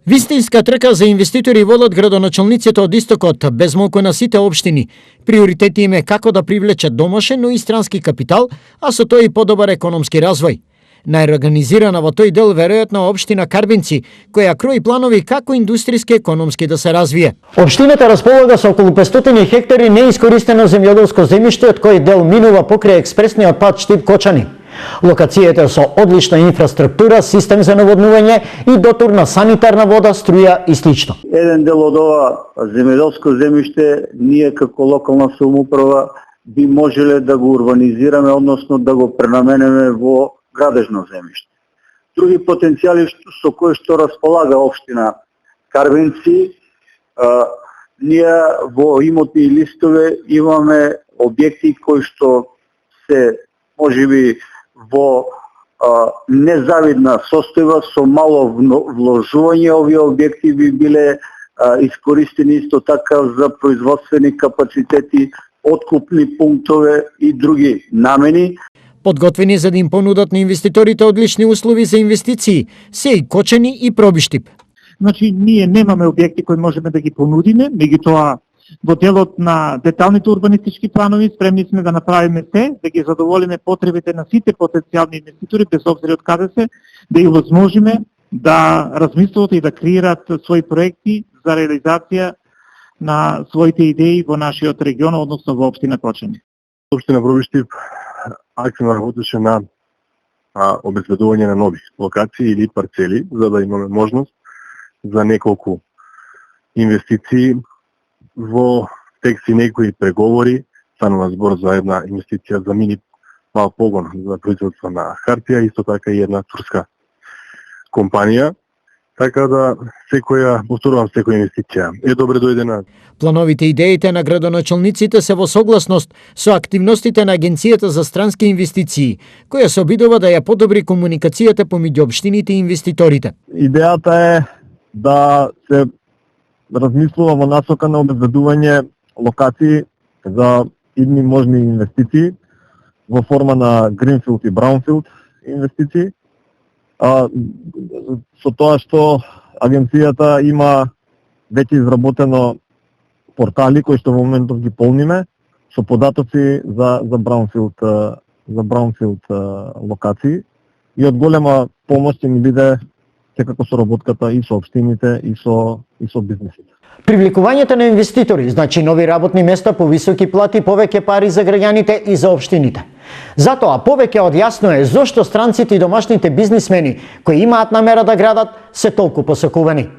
Вистинска трка за инвеститори водат градоначалниците од истокот, без малку на сите општини. Приоритети им е како да привлечат домашен, но и странски капитал, а со тоа и подобар економски развој. Најорганизирана во тој дел веројатно општина Карбинци, која крои планови како индустријски економски да се развие. Општината располага со околу 500 хектари неискористено земјоделско земјиште, од кој дел минува покрај експресниот пат Штип-Кочани. Локацијата со одлична инфраструктура, систем за наводнување и дотур на санитарна вода, струја и слично. Еден дел од ова земјоделско земјиште ние како локална самоуправа би можеле да го урбанизираме, односно да го пренаменеме во градежно земјиште. Други потенцијали со кои што располага општина Карбинци, ние во имотни листове имаме објекти кои што се можеби во незавидна состојба, со мало вложување. Овие објекти би биле искористени исто така за производствени капацитети, откупни пунктове и други намени. Подготвени за да им понудат на инвеститорите одлични услови за инвестиции, се и Кочани и Пробиштип. Значи, ние немаме објекти кои можеме да ги понудиме, меѓутоа во делот на деталните урбанистички планови спремни сме да направиме се, да ги задоволиме потребите на сите потенцијални инвеститори, без обзир од каде се, да ги возможиме да размислуват и да креираат своји проекти за реализација на своите идеи во нашиот регион, односно во општина Кочани. Општина Пробиштип активно работеше на обезбедување на нови локации или парцели, за да имаме можност за неколку инвестиции. Во текси некои преговори станува збор за една инвестиција за мини мал погон за производство на хартија, исто така и една турска компанија. Така да повторувам, секоја инвестиција е добре дојдена. Плановите и идеите на градоначалниците се во согласност со активностите на Агенцијата за странски инвестиции, која се обидува да ја подобри комуникацијата помеѓу општините и инвеститорите. Идејата е да се размислува во насока на обезбедување локации за идни можни инвестиции во форма на Greenfield и Brownfield инвестиции. Со тоа што агенцијата има веќе изработено портали кои што во моментов ги полниме со податоци за Brownfield локации и од голема помош ќе ни биде секако соработката и со општините и со бизнисите. Привлекувањето на инвеститори значи нови работни места, повисоки плати, повеќе пари за граѓаните и за општините. Затоа повеќе од јасно е зошто странците и домашните бизнисмени кои имаат намера да градат се толку посакувани.